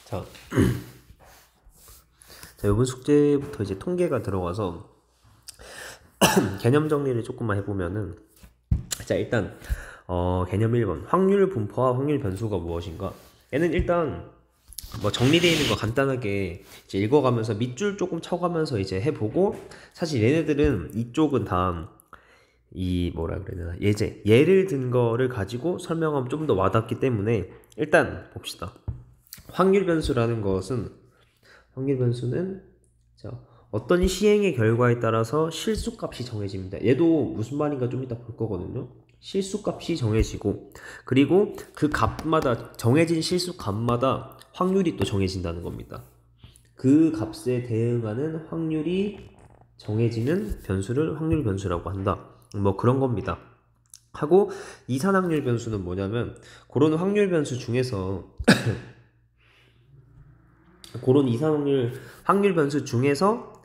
자, 이번 숙제부터 이제 통계가 들어가서 개념 정리를 조금만 해보면은, 자, 일단 개념 1번 확률 분포와 확률 변수가 무엇인가. 얘는 일단 뭐 정리되어 있는 거 간단하게 이제 읽어가면서 밑줄 조금 쳐가면서 이제 해보고, 사실 얘네들은 이쪽은 다 이 뭐라 그래야 되나, 예를 든 거를 가지고 설명하면 좀 더 와닿기 때문에 일단 봅시다. 확률 변수라는 것은, 확률 변수는, 자, 어떤 시행의 결과에 따라서 실수값이 정해집니다. 얘도 무슨 말인가 좀 이따 볼 거거든요. 실수값이 정해지고, 그리고 그 값마다, 정해진 실수값마다 확률이 또 정해진다는 겁니다. 그 값에 대응하는 확률이 정해지는 변수를 확률 변수라고 한다. 뭐 그런 겁니다. 하고, 이산확률 변수는 뭐냐면, 그런 확률 변수 중에서 그런 확률 변수 중에서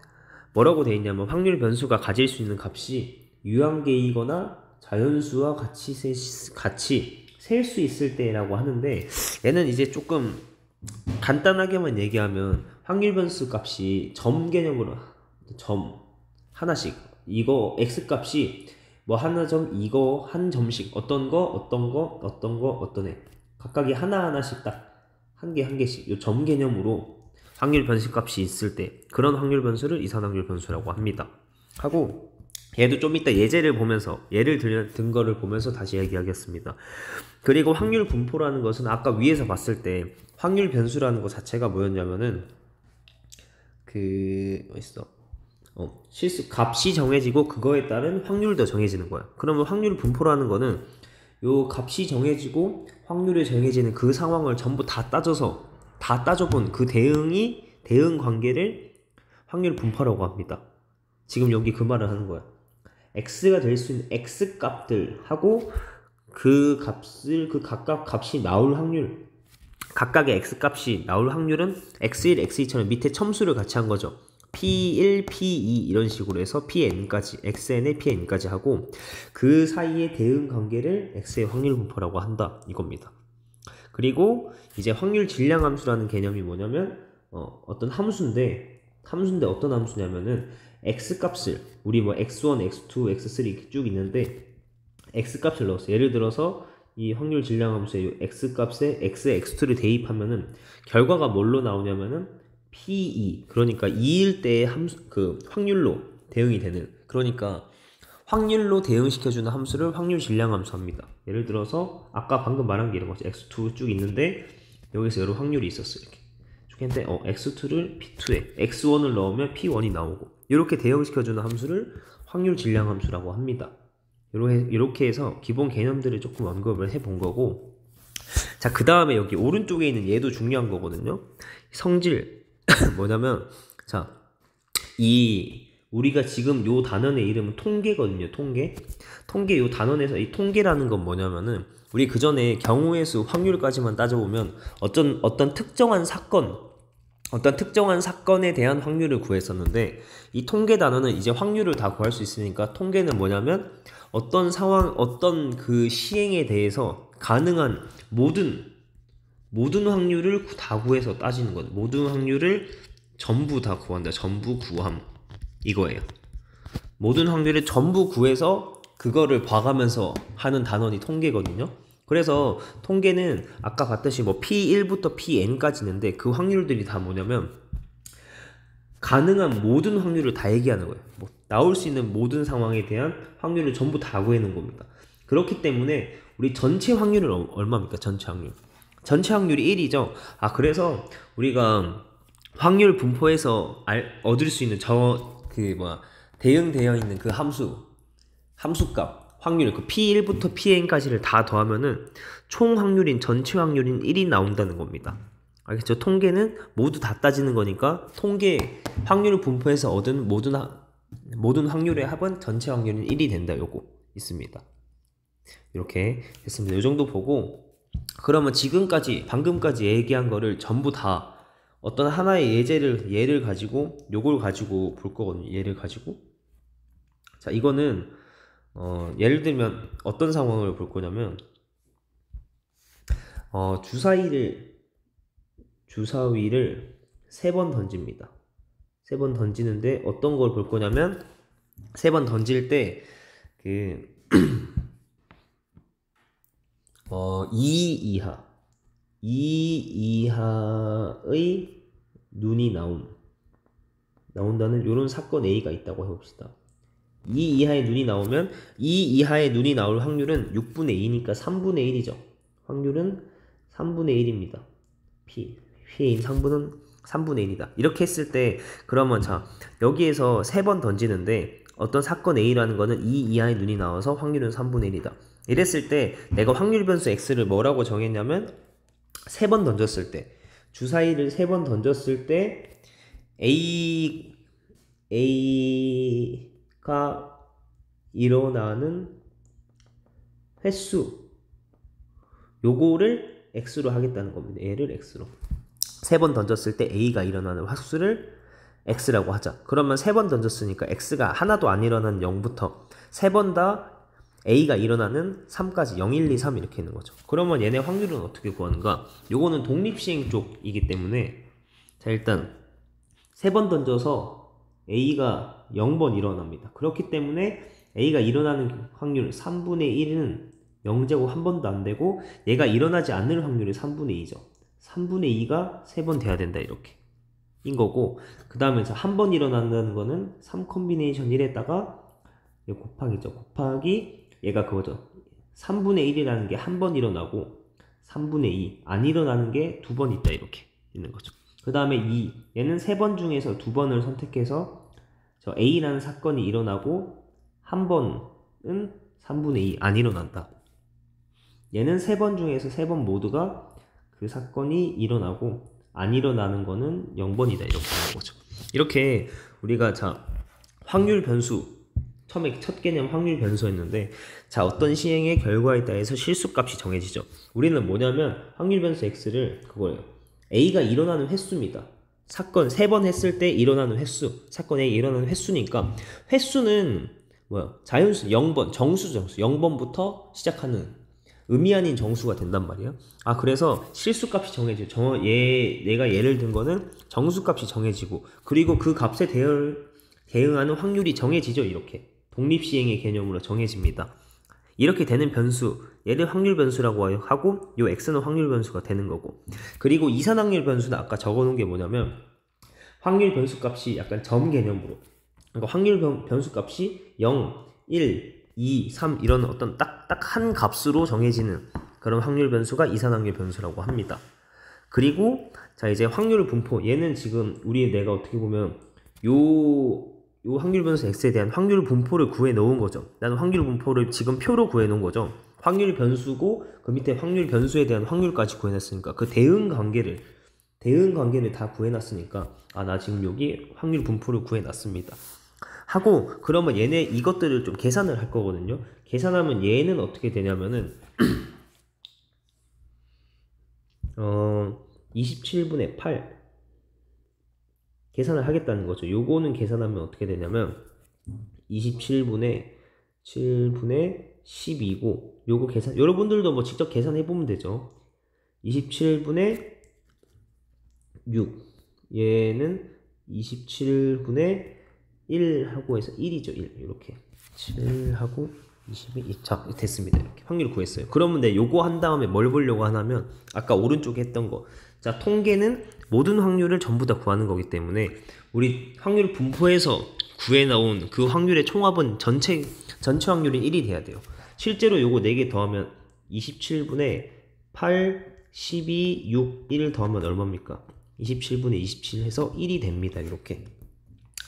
뭐라고 되어 있냐면, 확률 변수가 가질 수 있는 값이 유한계이거나 자연수와 같이 셀 수 있을 때라고 하는데, 얘는 이제 조금 간단하게만 얘기하면 확률 변수 값이 점 개념으로, 점 하나씩, 이거 x 값이 뭐 하나 점, 이거 한 점씩, 어떤 거 어떤 애 각각이 하나하나씩 딱 한 개 한 개씩 요 점 개념으로 확률 변수 값이 있을 때, 그런 확률 변수를 이산확률 변수라고 합니다. 하고, 얘도 좀 이따 예제를 보면서, 예를 든 거를 보면서 다시 얘기하겠습니다. 그리고 확률 분포라는 것은 아까 위에서 봤을 때 확률 변수라는 것 자체가 뭐였냐면은, 실수 값이 정해지고 그거에 따른 확률도 정해지는 거야. 그러면 확률 분포라는 거는 요 값이 정해지고 확률이 정해지는 그 상황을 전부 다 따져본 그 대응 관계를 확률 분포라고 합니다. 지금 여기 그 말을 하는 거야. x가 될 수 있는 x 값들하고 그 각각 값이 나올 확률, 각각의 x 값이 나올 확률은 x1, x2처럼 밑에 첨수를 같이 한 거죠. p1, p2 이런 식으로 해서 pn까지, xn에 pn까지 하고, 그 사이의 대응 관계를 x의 확률 분포라고 한다, 이겁니다. 그리고 이제 확률 질량 함수라는 개념이 뭐냐면, 어떤 함수인데 어떤 함수냐면은 x 값을, 우리 뭐 x1, x2, x3 이렇게 쭉 있는데 x 값을 넣었어. 예를 들어서 이 확률 질량 함수에 x 값에 x2를 대입하면은 결과가 뭘로 나오냐면은 P2, 그러니까 2일 때의 확률로 대응이 되는, 그러니까 확률로 대응시켜주는 함수를 확률 질량 함수 합니다. 예를 들어서 아까 방금 말한 게 이런 거죠. x2 쭉 있는데 여기서 여러 확률이 있었어. 이렇게 쭉 했는데 x2를 p2에 x1을 넣으면 p1이 나오고, 이렇게 대응시켜주는 함수를 확률 질량 함수라고 합니다. 이렇게 해서 기본 개념들을 조금 언급을 해본 거고, 자, 그 다음에 여기 오른쪽에 있는 얘도 중요한 거거든요. 성질 뭐냐면, 자, 우리가 지금 요 단원의 이름은 통계거든요. 통계 요 단원에서 이 통계라는 건 뭐냐면은, 우리 그 전에 경우의 수 확률까지만 따져보면 어떤 특정한 사건에 대한 확률을 구했었는데, 이 통계 단어는 이제 확률을 다 구할 수 있으니까, 통계는 뭐냐면 어떤 상황, 어떤 그 시행에 대해서 가능한 모든 확률을 다 구해서 따지는 거예요. 모든 확률을 전부 다 구한다. 전부 구함, 이거예요. 모든 확률을 전부 구해서 그거를 봐가면서 하는 단원이 통계거든요. 그래서 통계는 아까 봤듯이 뭐 P1부터 Pn까지 있는데, 그 확률들이 다 뭐냐면 가능한 모든 확률을 다 얘기하는 거예요. 뭐 나올 수 있는 모든 상황에 대한 확률을 전부 다 구해놓은 겁니다. 그렇기 때문에 우리 전체 확률은 얼마입니까? 전체 확률이 1이죠. 그래서 우리가 확률 분포에서 얻을 수 있는 대응되어 있는 그 함수값, 확률, 그 P1부터 Pn까지를 다 더하면은 총 확률인, 전체 확률인 1이 나온다는 겁니다. 알겠죠? 통계는 모두 다 따지는 거니까, 통계 확률 분포에서 얻은 모든 확률의 합은 전체 확률인 1이 된다. 요거 있습니다. 이렇게 했습니다. 이 정도 보고, 그러면 방금까지 얘기한 거를 전부 다 어떤 하나의 예를 가지고, 요걸 가지고 볼 거거든요. 예를 가지고. 자, 이거는 예를 들면 어떤 상황을 볼 거냐면, 주사위를 3번 던집니다. 3번 던지는데 어떤 걸 볼 거냐면 3번 던질 때 그 2 이하 2 이하의 눈이 나온다는 이런 사건 A가 있다고 해봅시다. 2 이하의 눈이 나오면 2 이하의 눈이 나올 확률은 6분의 2니까 3분의 1이죠. 확률은 3분의 1입니다. P의 상분은 3분의 1이다. 이렇게 했을 때 그러면 자 여기에서 3번 던지는데 어떤 사건 A라는 거는 2 이하의 눈이 나와서 확률은 3분의 1이다. 이랬을 때 내가 확률 변수 X를 뭐라고 정했냐면 3번 던졌을 때 주사위를 3번 던졌을 때 A가 일어나는 횟수 요거를 X로 하겠다는 겁니다. 얘를 X로 3번 던졌을 때 A가 일어나는 횟수를 X라고 하자. 그러면 3번 던졌으니까 X가 하나도 안 일어나는 0부터 3번 다 A가 일어나는 3까지 0, 1, 2, 3 이렇게 있는 거죠. 그러면 얘네 확률은 어떻게 구하는가? 요거는 독립시행 쪽이기 때문에 자 일단 3번 던져서 A가 0번 일어납니다. 그렇기 때문에 A가 일어나는 확률 3분의 1은 0제곱 한 번도 안 되고 얘가 일어나지 않을 확률이 3분의 2죠. 3분의 2가 3번 돼야 된다 이렇게 인 거고 그 다음에 한 번 일어난다는 거는 3 콤비네이션 1에다가 곱하기죠. 곱하기 얘가 그거죠. 3분의 1이라는 게 한 번 일어나고 3분의 2 안 일어나는 게 2번 있다 이렇게 있는 거죠. 그 다음에 2 얘는 3번 중에서 2번을 선택해서 저 A라는 사건이 일어나고 한 번은 3분의 2 안 일어난다. 얘는 3번 중에서 3번 모두가 그 사건이 일어나고 안 일어나는 거는 0번이다 이렇게 하는 거죠. 이렇게 우리가 자 확률 변수 처음에 첫 개념 확률 변수였는데 자 어떤 시행의 결과에 따라서 실수값이 정해지죠. 우리는 뭐냐면 확률 변수 X를 그거예요. A가 일어나는 횟수입니다. 사건 3번 했을 때 일어나는 횟수 사건 A 일어나는 횟수니까 횟수는 뭐야 자연수 0번 정수 0번부터 시작하는 의미 아닌 정수가 된단 말이에요. 아 그래서 실수값이 정해지죠. 내가 예를 든 거는 정수값이 정해지고 그리고 그 값에 대응하는 확률이 정해지죠. 이렇게 독립시행의 개념으로 정해집니다. 이렇게 되는 변수 얘를 확률 변수라고 하고 요 x는 확률 변수가 되는 거고 그리고 이산확률 변수는 아까 적어놓은 게 뭐냐면 확률 변수 값이 약간 점 개념으로 그러니까 확률 변수 값이 0, 1, 2, 3 이런 어떤 딱 한 값으로 정해지는 그런 확률 변수가 이산확률 변수라고 합니다. 그리고 자 이제 확률 분포 얘는 지금 내가 어떻게 보면 요 확률 변수 x에 대한 확률 분포를 구해 놓은 거죠. 나는 확률 분포를 지금 표로 구해 놓은 거죠. 확률 변수고 그 밑에 확률 변수에 대한 확률까지 구해놨으니까 그 대응 관계를 다 구해놨으니까 아 나 지금 여기 확률 분포를 구해놨습니다. 하고 그러면 얘네 이것들을 좀 계산을 할 거거든요. 계산하면 얘는 어떻게 되냐면은 27분의 8 계산을 하겠다는 거죠. 요거는 계산하면 어떻게 되냐면 27분의 12고 요거 계산 여러분들도 뭐 직접 계산해 보면 되죠. 27분의 6 얘는 27분의 1하고 해서 1이죠. 1 이렇게 7하고 22 자 됐습니다. 이렇게 확률 구했어요. 그러면 요거 한 다음에 뭘 보려고 하냐면 아까 오른쪽에 했던 거 자 통계는 모든 확률을 전부 다 구하는 거기 때문에 우리 확률 분포에서 구해 나온 그 확률의 총합은 전체 확률이 1이 돼야 돼요. 실제로 요거 4개 더하면 27분의 8, 12, 6, 1 더하면 얼마입니까? 27분의 27 해서 1이 됩니다. 이렇게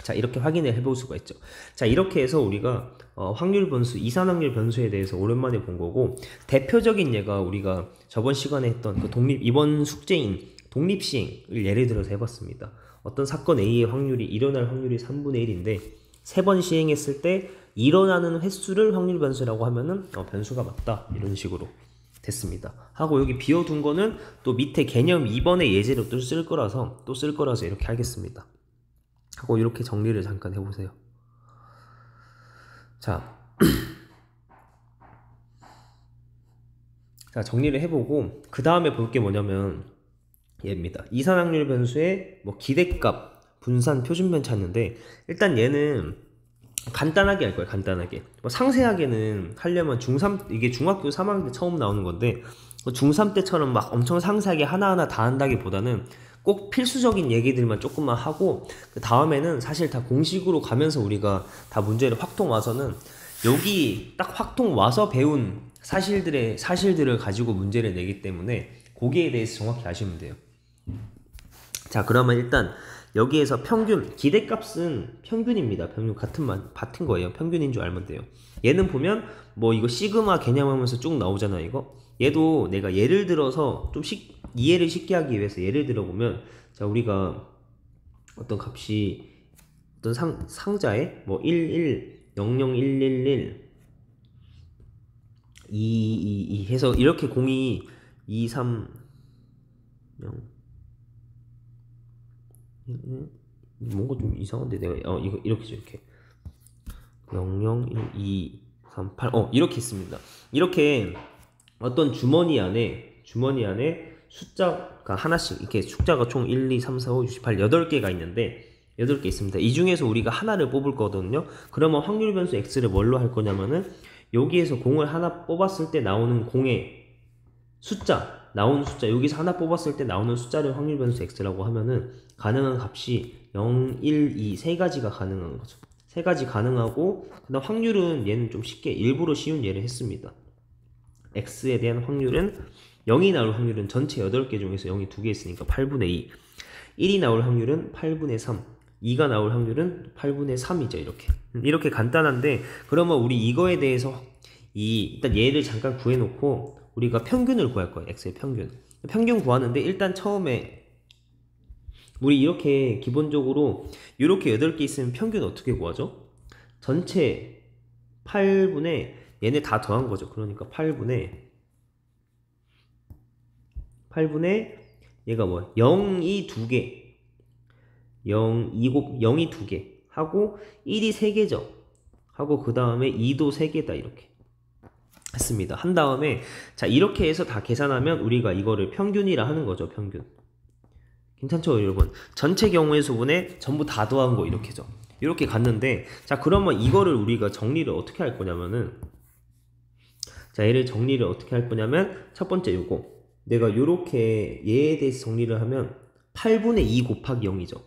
자 이렇게 확인을 해볼 수가 있죠. 자 이렇게 해서 우리가 확률 변수, 이산확률 변수에 대해서 오랜만에 본 거고 대표적인 예가 우리가 저번 시간에 했던 그 이번 숙제인 독립시행을 예를 들어서 해봤습니다. 어떤 사건 A의 확률이 일어날 확률이 3분의 1인데 3번 시행했을 때 일어나는 횟수를 확률 변수라고 하면은 변수가 맞다 이런 식으로 됐습니다. 하고 여기 비워둔 거는 또 밑에 개념 2번의 예제로 또 쓸 거라서 이렇게 하겠습니다. 하고 이렇게 정리를 잠깐 해보세요. 자, 자 정리를 해보고 그 다음에 볼 게 뭐냐면 얘입니다. 이산확률 변수의 뭐 기대값, 분산, 표준변 찾는데 일단 얘는 간단하게 할 거예요. 간단하게. 뭐 상세하게는 하려면 중3 이게 중학교 3학년 때 처음 나오는 건데 중3 때처럼 막 엄청 상세하게 하나하나 다 한다기보다는 꼭 필수적인 얘기들만 조금만 하고 그 다음에는 사실 다 공식으로 가면서 우리가 다 문제를 확통 와서는 여기 딱 확통 와서 배운 사실들을 가지고 문제를 내기 때문에 거기에 대해서 정확히 아시면 돼요. 자, 그러면 일단 여기에서 평균, 기대값은 평균입니다. 평균 같은 거예요. 평균인 줄 알면 돼요. 얘는 보면 뭐 이거 시그마 개념하면서 쭉 나오잖아 이거. 얘도 내가 예를 들어서 좀 이해를 쉽게 하기 위해서 예를 들어 보면, 자, 우리가 어떤 값이 어떤 상자에 뭐 11, 00111 2 해서 이렇게 02 2 3 0 뭔가 좀 이상한데 내가 이거 이렇게죠. 이렇게 0 0 1 2 3 8 이렇게 있습니다. 이렇게 어떤 주머니 안에 숫자가 하나씩 이렇게 숫자가 총 1, 2, 3, 4, 5, 6, 7, 8 8개가 있는데 8개 있습니다. 이 중에서 우리가 하나를 뽑을 거거든요. 그러면 확률 변수 x를 뭘로 할 거냐면은 여기에서 공을 하나 뽑았을 때 나오는 공의 숫자, 여기서 하나 뽑았을 때 나오는 숫자를 확률 변수 x라고 하면은 가능한 값이 0, 1, 2 세 가지가 가능한 거죠. 세 가지 가능하고, 그다음 확률은 얘는 좀 쉽게 일부러 쉬운 예를 했습니다. x에 대한 확률은 0이 나올 확률은 전체 8개 중에서 0이 2개 있으니까 8분의 2, 1이 나올 확률은 8분의 3, 2가 나올 확률은 8분의 3이죠. 이렇게 간단한데, 그러면 우리 이거에 대해서 일단 얘를 잠깐 구해놓고 우리가 평균을 구할 거예요. x의 평균 구하는데, 일단 처음에 우리 이렇게 기본적으로 이렇게 8개 있으면 평균 어떻게 구하죠? 전체 8분의 얘네 다 더한 거죠. 그러니까 8분의 얘가 뭐 0이 2개 0이 2개 하고 1이 3개죠. 하고 그 다음에 2도 3개다 이렇게 했습니다. 한 다음에 자, 이렇게 해서 다 계산하면 우리가 이거를 평균이라 하는 거죠. 평균. 괜찮죠 여러분? 전체 경우의 수분에 전부 다 더한 거 이렇게죠. 이렇게 갔는데, 자, 그러면 이거를 우리가 정리를 어떻게 할 거냐면은, 자, 얘를 정리를 어떻게 할 거냐면, 첫 번째 요거 내가 요렇게 얘에 대해서 정리를 하면 8분의 2 곱하기 0이죠.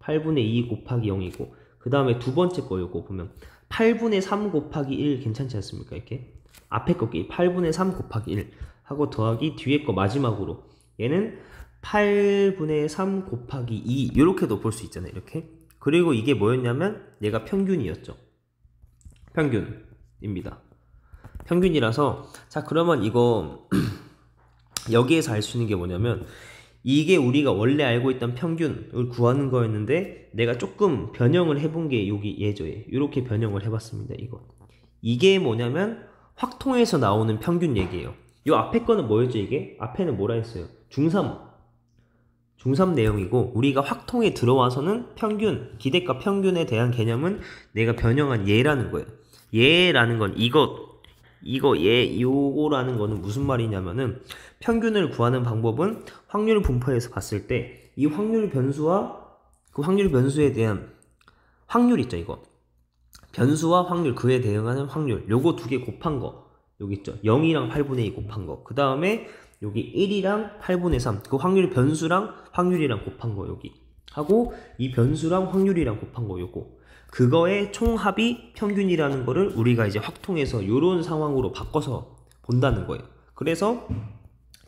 8분의 2 곱하기 0이고, 그 다음에 두 번째 거 요거 보면 8분의 3 곱하기 1 괜찮지 않습니까? 이렇게 앞에 거 8분의 3 곱하기 1 하고 더하기 뒤에 거 마지막으로 얘는 8분의 3 곱하기 2 이렇게도 볼 수 있잖아요. 이렇게. 그리고 이게 뭐였냐면 얘가 평균이었죠. 평균입니다. 평균이라서, 자, 그러면 이거 여기에서 알 수 있는 게 뭐냐면, 이게 우리가 원래 알고 있던 평균을 구하는 거였는데 내가 조금 변형을 해본 게 여기 얘죠. 이렇게 변형을 해봤습니다. 이게 뭐냐면 확통에서 나오는 평균 얘기예요. 요 앞에 거는 뭐였죠? 이게 앞에는 뭐라 했어요? 중3 내용이고, 우리가 확통에 들어와서는 평균, 기대값 평균에 대한 개념은 내가 변형한 얘라는 거예요. 얘라는 건 요거라는 거는 무슨 말이냐면은, 평균을 구하는 방법은 확률 분포에서 봤을 때 이 확률 변수와 그 확률 변수에 대한 확률 있죠. 이거 변수와 확률, 그에 대응하는 확률, 요거 두 개 곱한 거 여기 있죠. 0이랑 8분의 2 곱한 거, 그 다음에 여기 1이랑 8분의 3 그 확률 변수랑 확률이랑 곱한 거 여기 하고, 이 변수랑 확률이랑 곱한 거 요거, 그거의 총합이 평균이라는 거를 우리가 이제 확통해서 요런 상황으로 바꿔서 본다는 거예요. 그래서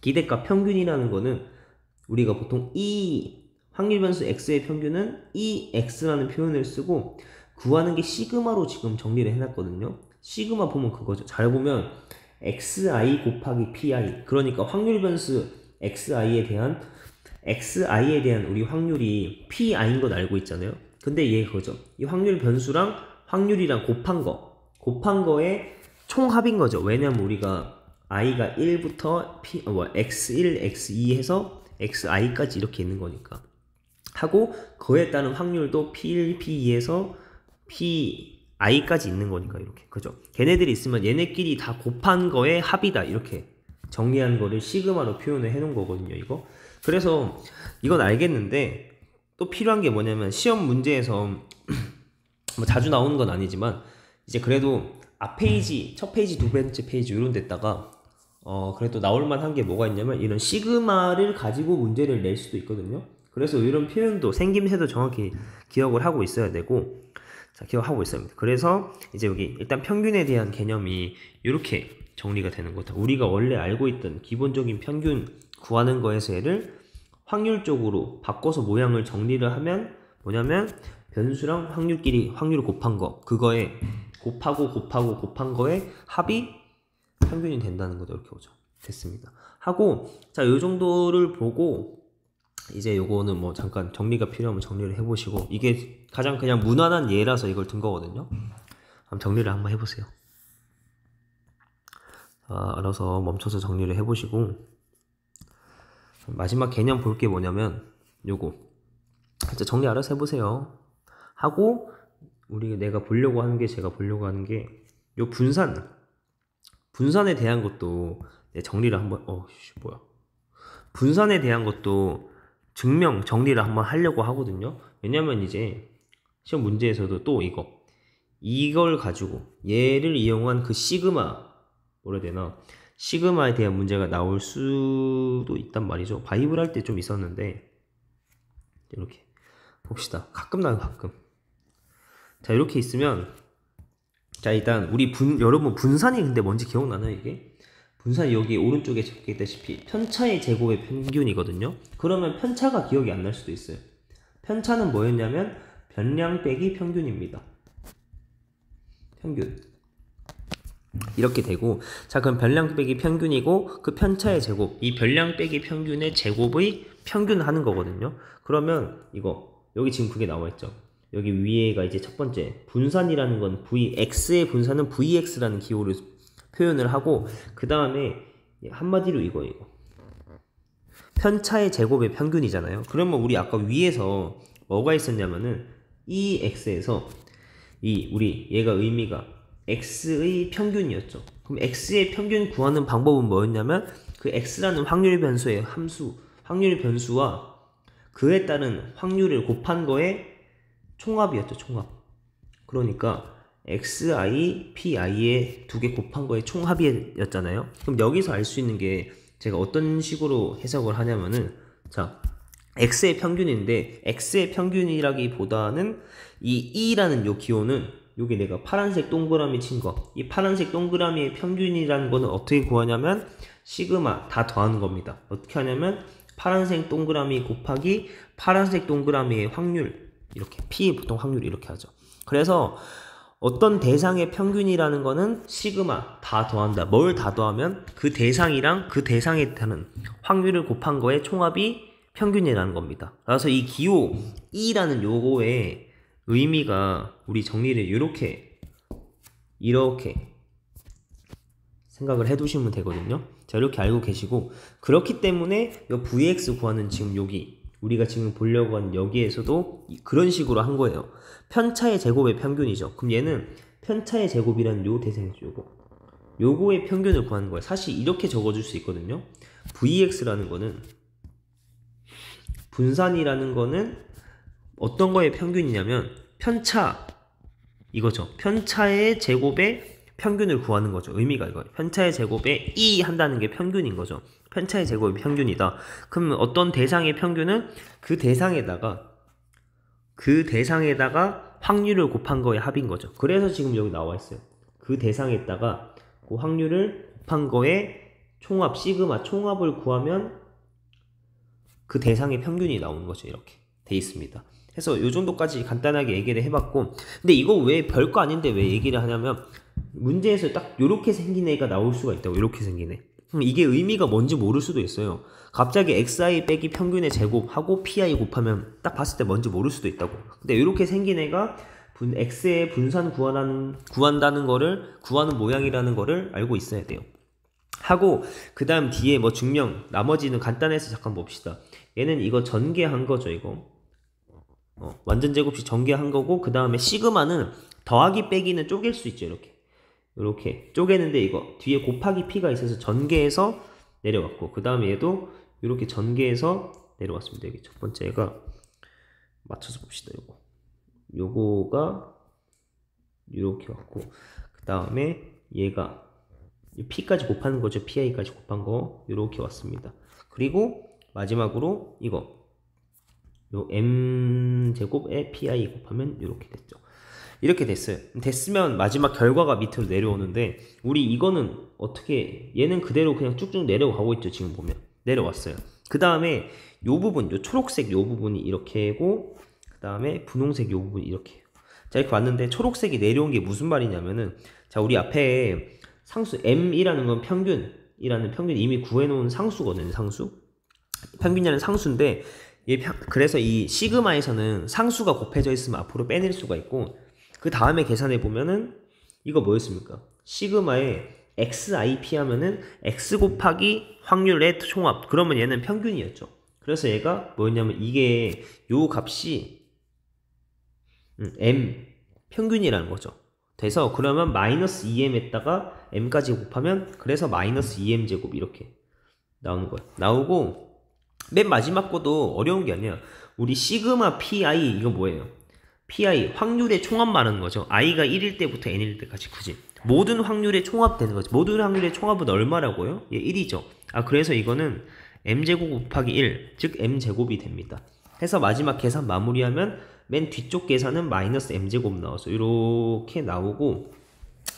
기대값 평균이라는 거는 우리가 보통 확률 변수 x의 평균은 x라는 표현을 쓰고, 구하는 게 시그마로 지금 정리를 해놨거든요. 시그마 보면 그거죠. 잘 보면 xi 곱하기 pi, 그러니까 확률 변수 xi에 대한 우리 확률이 pi인 건 알고 있잖아요. 근데 얘 그거죠. 이 확률 변수랑 확률이랑 곱한 거의 총합인 거죠. 왜냐면 우리가 i가 1부터 x1, x2 해서 xi까지 이렇게 있는 거니까. 하고 그에 따른 확률도 p1, p2에서 pi까지 있는 거니까 이렇게. 그죠? 걔네들이 있으면 얘네끼리 다 곱한 거의 합이다. 이렇게 정리한 거를 시그마로 표현을 해 놓은 거거든요. 이거. 그래서 이건 알겠는데 또 필요한 게 뭐냐면 시험 문제에서 뭐 자주 나오는 건 아니지만 이제 그래도 앞 페이지, 첫 페이지, 두 번째 페이지 이런 데다가 그래도 나올 만한 게 뭐가 있냐면 이런 시그마를 가지고 문제를 낼 수도 있거든요. 그래서 이런 표현도 생김새도 정확히 기억을 하고 있어야 되고, 자, 기억하고 있어야 합니다. 그래서 이제 여기 일단 평균에 대한 개념이 이렇게 정리가 되는 거다. 우리가 원래 알고 있던 기본적인 평균 구하는 거에서 얘를 확률적으로 바꿔서 모양을 정리를 하면 뭐냐면 변수랑 확률끼리 확률을 곱한 거, 그거에 곱한 거에 합이 평균이 된다는 거죠. 이렇게 오죠. 됐습니다. 하고, 자, 요 정도를 보고 이제 요거는 뭐 잠깐 정리가 필요하면 정리를 해보시고, 이게 가장 그냥 무난한 예라서 이걸 든 거거든요. 한번 정리를 한번 해보세요. 자, 알아서 멈춰서 정리를 해보시고, 마지막 개념 볼 게 뭐냐면 요거 진짜 정리 알아서 해보세요. 하고 내가 보려고 하는 게, 제가 보려고 하는 게 요 분산에 대한 것도 정리를 한번 분산에 대한 것도 증명 정리를 한번 하려고 하거든요. 왜냐면 이제 시험 문제에서도 또 이걸 가지고 얘를 이용한 그 시그마, 뭐라 해야 되나, 시그마에 대한 문제가 나올 수도 있단 말이죠. 바이블 할 때 좀 있었는데, 이렇게 봅시다. 가끔 나요, 가끔. 자, 이렇게 있으면, 자, 일단 여러분 분산이 근데 뭔지 기억나나요? 이게 분산이 여기 오른쪽에 적혀 있다시피 편차의 제곱의 평균이거든요. 그러면 편차가 기억이 안 날 수도 있어요. 편차는 뭐였냐면 변량 빼기 평균입니다. 평균 이렇게 되고, 자, 그럼 변량 빼기 평균이고 그 편차의 제곱, 이 변량 빼기 평균의 제곱의 평균을 하는 거거든요. 그러면 여기 지금 그게 나와 있죠. 여기 위에가 이제 첫 번째 분산이라는 건 x의 분산은 vx라는 기호를 표현을 하고, 그 다음에 한마디로 이거 편차의 제곱의 평균이잖아요. 그러면 우리 아까 위에서 뭐가 있었냐면은 이 x에서 얘가 의미가 x의 평균이었죠. 그럼 x의 평균 구하는 방법은 뭐였냐면 그 x라는 확률 변수의 함수, 확률 변수와 그에 따른 확률을 곱한 거에 총합이었죠. 총합. 그러니까 xi, pi의 두 개 곱한 거의 총합이었잖아요. 그럼 여기서 알 수 있는 게 제가 어떤 식으로 해석을 하냐면은, 자, x의 평균인데 x의 평균이라기보다는 이 e라는 요 기호는 요게 내가 파란색 동그라미 친 거, 이 파란색 동그라미의 평균이라는 거는 어떻게 구하냐면 시그마 다 더하는 겁니다. 어떻게 하냐면 파란색 동그라미 곱하기 파란색 동그라미의 확률, 이렇게 p 보통 확률 이렇게 하죠. 그래서 어떤 대상의 평균이라는 거는 시그마 다 더한다. 뭘 다 더하면 그 대상이랑 그 대상에 따른 확률을 곱한 거의 총합이 평균이라는 겁니다. 그래서 이 기호 E라는 요거의 의미가 우리 정리를 이렇게 생각을 해두시면 되거든요. 자, 이렇게 알고 계시고, 그렇기 때문에 요 VX 구하는 지금 여기 우리가 지금 보려고 하는 여기에서도 그런 식으로 한 거예요. 편차의 제곱의 평균이죠. 그럼 얘는 편차의 제곱이라는 요 대상이죠. 요거의 평균을 구하는 거예요. 사실 이렇게 적어줄 수 있거든요. VX라는 거는, 분산이라는 거는 어떤 거의 평균이냐면 편차, 이거죠. 편차의 제곱의 평균을 구하는 거죠. 의미가 이거예요. 편차의 제곱에 E 한다는 게 평균인 거죠. 편차의 제곱이 평균이다. 그러면 어떤 대상의 평균은 그 대상에다가 확률을 곱한 거의 합인 거죠. 그래서 지금 여기 나와 있어요. 그 대상에다가 그 확률을 곱한 거의 총합, 시그마 총합을 구하면 그 대상의 평균이 나오는 거죠. 이렇게 돼 있습니다. 해서 요 정도까지 간단하게 얘기를 해봤고, 근데 이거 왜 별거 아닌데 왜 얘기를 하냐면 문제에서 딱 요렇게 생긴 애가 나올 수가 있다고. 요렇게 생긴 애. 이게 의미가 뭔지 모를 수도 있어요. 갑자기 xi 빼기 평균의 제곱하고 pi 곱하면 딱 봤을 때 뭔지 모를 수도 있다고. 근데 이렇게 생긴 애가 x의 분산 구한다는 거를, 구하는 모양이라는 거를 알고 있어야 돼요. 하고 그 다음 뒤에 뭐 증명, 나머지는 간단해서 잠깐 봅시다. 얘는 이거 전개한 거죠. 이거 완전 제곱식 전개한 거고, 그 다음에 시그마는 더하기 빼기는 쪼갤 수 있죠. 이렇게 쪼개는데 이거 뒤에 곱하기 p가 있어서 전개해서 내려왔고, 그 다음에 얘도 이렇게 전개해서 내려왔습니다. 여기 첫 번째가 맞춰서 봅시다. 요거가 이렇게 왔고, 그 다음에 얘가 p까지 곱하는 거죠. pi까지 곱한 거 이렇게 왔습니다. 그리고 마지막으로 이거 요 m제곱에 pi 곱하면 이렇게 됐죠. 이렇게 됐어요. 됐으면 마지막 결과가 밑으로 내려오는데, 우리 이거는 어떻게, 얘는 그대로 그냥 쭉쭉 내려가고 있죠. 지금 보면 내려왔어요. 그 다음에 요 부분, 요 초록색 요 부분이 이렇게 하고, 그 다음에 분홍색 요 부분이 이렇게 해요. 자, 이렇게 왔는데 초록색이 내려온 게 무슨 말이냐면은, 자, 우리 앞에 상수 m이라는 건 평균이라는 평균 이미 구해놓은 상수거든요. 상수, 평균이라는 상수인데, 그래서 이 시그마에서는 상수가 곱해져 있으면 앞으로 빼낼 수가 있고, 그 다음에 계산해 보면은 이거 뭐였습니까? 시그마에 xip 하면은 x 곱하기 확률의 총합, 그러면 얘는 평균이었죠. 그래서 얘가 뭐였냐면, 이게 요 값이 m 평균이라는 거죠. 돼서 그러면 마이너스 2m에다가 m까지 곱하면, 그래서 마이너스 2m 제곱 이렇게 나오는 거예요. 나오고, 맨 마지막 것도 어려운 게 아니야. 우리 시그마 pi, 이거 뭐예요? pi 확률의 총합 말하는 거죠. i가 1일 때부터 n일 때까지 굳이 모든 확률의 총합 되는 거죠. 모든 확률의 총합은 얼마라고요? 예, 1이죠. 아, 그래서 이거는 m제곱 곱하기 1, 즉 m제곱이 됩니다. 해서 마지막 계산 마무리하면 맨 뒤쪽 계산은 마이너스 m제곱 나와서 이렇게 나오고,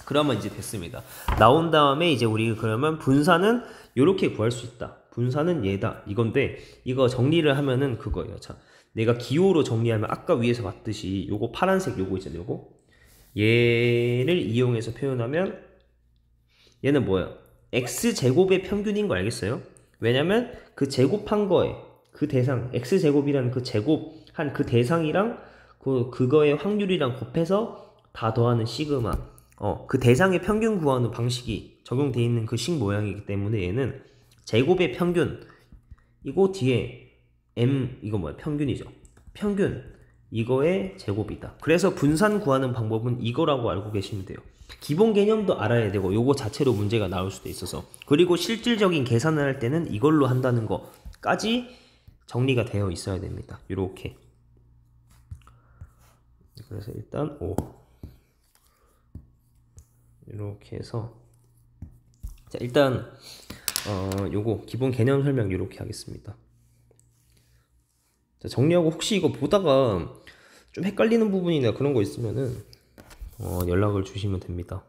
그러면 이제 됐습니다. 나온 다음에 이제 우리 그러면 분산은 이렇게 구할 수 있다. 분산은 얘다 이건데, 이거 정리를 하면은 그거예요. 자, 내가 기호로 정리하면 아까 위에서 봤듯이 요거 파란색 요거 있잖아요. 요거 얘를 이용해서 표현하면 얘는 뭐예요? x제곱의 평균인 거 알겠어요? 왜냐면 그 제곱한 거에 그 대상, x제곱이라는 그 제곱한 그 대상이랑 그거의 확률이랑 곱해서 다 더하는 시그마, 그 대상의 평균 구하는 방식이 적용되어 있는 그 식 모양이기 때문에 얘는 제곱의 평균, 이거 뒤에 m, 이거 뭐야? 평균이죠. 평균, 이거의 제곱이다. 그래서 분산 구하는 방법은 이거라고 알고 계시면 돼요. 기본 개념도 알아야 되고, 요거 자체로 문제가 나올 수도 있어서, 그리고 실질적인 계산을 할 때는 이걸로 한다는 거까지 정리가 되어 있어야 됩니다. 요렇게. 그래서 일단 이렇게 해서, 자, 일단 요거 기본 개념 설명 이렇게 하겠습니다. 자, 정리하고, 혹시 이거 보다가 좀 헷갈리는 부분이나 그런 거 있으면은 연락을 주시면 됩니다.